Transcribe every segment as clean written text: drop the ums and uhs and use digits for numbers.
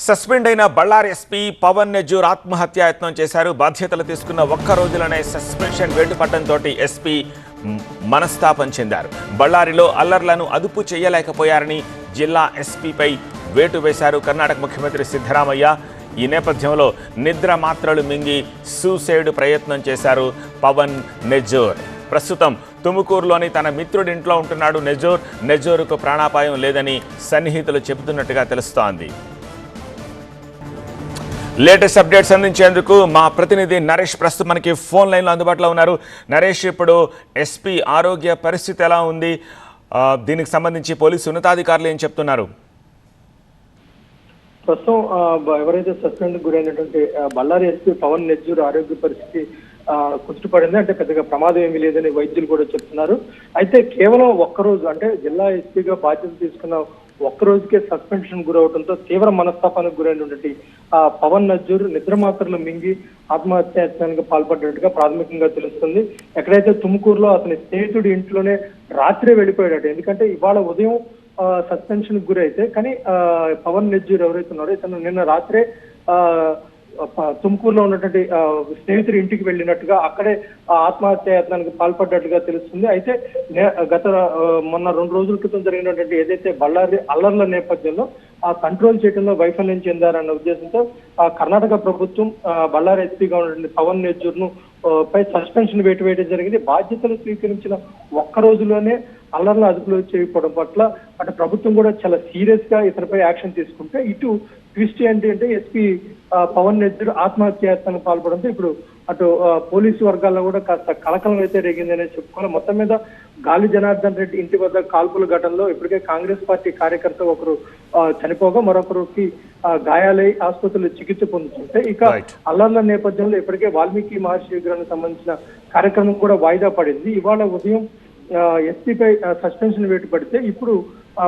Suspend అయిన Ballari SP Pawan నెజ్జూర్ ఆత్మహత్యాయత్నం చేశారు. బాధ్యతలు తీసుకున్న ఒక్క రోజులోనే సస్పెన్షన్ వేటుపడడంతో ఎస్పీ మనస్తాపం చెందారు. బళ్ళారిలో అల్లర్లను అదుపు చేయలేకపోయారని జిల్లా ఎస్పీపై వేటు వేశారు కర్ణాటక ముఖ్యమంత్రి సిద్ధరామయ్య. ఈ నేపథ్యంలో నిద్ర మాత్రలు మింగి సూసైడ్ ప్రయత్నం చేశారు పవన్ నెజ్జూర్. ప్రస్తుతం తుముకూరులోని తన మిత్రుడింట్లో ఉంటున్నాడు నెజ్జూరుకు ప్రాణాపాయం లేదని సన్నిహితులు చెబుతున్నట్టుగా తెలుస్తోంది. లేటెస్ట్ అప్డేట్స్ అందించేందుకు మా ప్రతినిధి నరేష్ ప్రస్తుతం మనకి ఫోన్ లైన్లో అందుబాటులో ఉన్నారు. నరేష్, ఇప్పుడు ఎస్పీ ఆరోగ్య పరిస్థితి ఎలా ఉంది? దీనికి సంబంధించి పోలీసు ఉన్నతాధికారులు ఏం చెప్తున్నారు? ప్రస్తుతం ఎవరైతే సస్పెండ్ గురైనటువంటి బళ్ళారి ఎస్పీ పవన్ నెజ్జూర్ ఆరోగ్య పరిస్థితి కుదుటపడింది. అంటే పెద్దగా ప్రమాదం ఏమీ లేదని వైద్యులు కూడా చెప్తున్నారు. అయితే కేవలం ఒక్కరోజు, అంటే జిల్లా ఎస్పీగా బాధ్యత తీసుకున్న ఒక్క రోజుకే సస్పెన్షన్ గురవడంతో తీవ్ర మనస్తాపానికి గురైనటువంటి పవన్ నెజ్జూర్ నిద్ర మాత్రలు మింగి ఆత్మహత్యాయత్నానికి పాల్పడ్డట్టుగా ప్రాథమికంగా తెలుస్తుంది. ఎక్కడైతే తుముకూరులో అతని స్నేహితుడి ఇంట్లోనే రాత్రే వెళ్ళిపోయాడు. ఎందుకంటే ఇవాళ ఉదయం సస్పెన్షన్ గురైతే, కానీ పవన్ నెజ్జూర్ ఎవరైతే ఉన్నారో ఇతను నిన్న రాత్రే తుముకూరులో ఉన్నటువంటి స్నేహితుడి ఇంటికి వెళ్ళినట్టుగా అక్కడే ఆత్మహత్యాయత్నానికి పాల్పడ్డట్టుగా తెలుస్తుంది. అయితే మొన్న 2 రోజుల క్రితం జరిగినటువంటి ఏదైతే బళ్ళారి అల్లర్ల నేపథ్యంలో కంట్రోల్ చేయడంలో వైఫల్యం చెందారన్న ఉద్దేశంతో కర్ణాటక ప్రభుత్వం బళ్ళారి ఎస్పీగా ఉన్నటువంటి పవన్ నెజ్జూర్ను పై సస్పెన్షన్ వేటు వేయడం జరిగింది. బాధ్యతలు స్వీకరించిన ఒక్క రోజులోనే అల్లర్ల అదుపులో చేయకపోవడం పట్ల అటు ప్రభుత్వం కూడా చాలా సీరియస్ గా ఇతనిపై యాక్షన్ తీసుకుంటే, ఇటు ట్విస్ట్ ఏంటి అంటే ఎస్పీ పవన్ నెజ్జూర్ ఆత్మహత్యాయత్నానికి పాల్పడంతో ఇప్పుడు అటు పోలీసు వర్గాల్లో కూడా కాస్త కలకలం అయితే రేగిందనే చెప్పుకోవాలి. మొత్తం మీద గాలి జనార్దన్ రెడ్డి ఇంటి వద్ద కాల్పుల ఘటనలో ఇప్పటికే కాంగ్రెస్ పార్టీ కార్యకర్త ఒకరు చనిపోగా మరొకరికి గాయాలై ఆసుపత్రిలో చికిత్స పొందుతుంటే, ఇక అల్లర్ల నేపథ్యంలో ఇప్పటికే వాల్మీకి మహర్షి విగ్రహానికి సంబంధించిన కార్యక్రమం కూడా వాయిదా పడింది. ఇవాళ ఉదయం ఎస్పీపై సస్పెన్షన్ వేటు పడితే ఇప్పుడు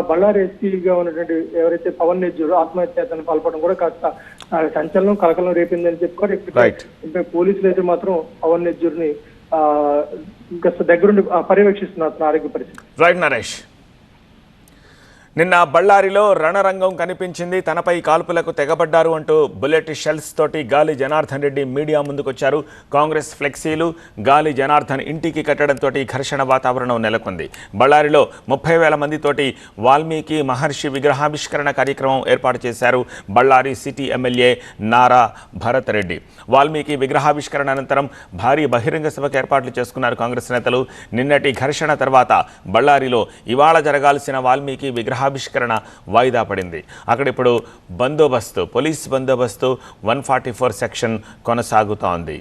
బళ్ళారి ఎస్పీగా ఉన్నటువంటి ఎవరైతే పవన్ నెజ్జూర్ ఆత్మహత్యాయత్నానికి పాల్పడడం కూడా కాస్త సంచలనం కలకలం రేపిందని చెప్పుకోవాలి. ఇప్పుడు పోలీసులు అయితే మాత్రం పవన్ నెజ్జూర్ ని కాస్త దగ్గరుండి పర్యవేక్షిస్తున్నారు ఆరోగ్య పరిస్థితి. నిన్న బళ్ళారిలో రణరంగం కనిపించింది. తనపై కాల్పులకు తెగబడ్డారు అంటూ బుల్లెట్ షెల్స్ తోటి గాలి జనార్దన్ రెడ్డి మీడియా ముందుకొచ్చారు. కాంగ్రెస్ ఫ్లెక్సీలు గాలి జనార్దన్ ఇంటికి కట్టడంతో ఘర్షణ వాతావరణం నెలకొంది. బళ్ళారిలో 30,000 మందితోటి వాల్మీకి మహర్షి విగ్రహావిష్కరణ కార్యక్రమం ఏర్పాటు చేశారు బళ్ళారి సిటీ ఎమ్మెల్యే నారా భరత్ రెడ్డి. వాల్మీకి విగ్రహావిష్కరణ అనంతరం భారీ బహిరంగ సభకు ఏర్పాట్లు చేసుకున్నారు కాంగ్రెస్ నేతలు. నిన్నటి ఘర్షణ తర్వాత బళ్ళారిలో ఇవాళ జరగాల్సిన వాల్మీకి విగ్రహావిష్కరణ వాయిదా పడింది. అక్కడ ఇప్పుడు పోలీస్ బందోబస్తు 144 సెక్షన్ కొనసాగుతోంది.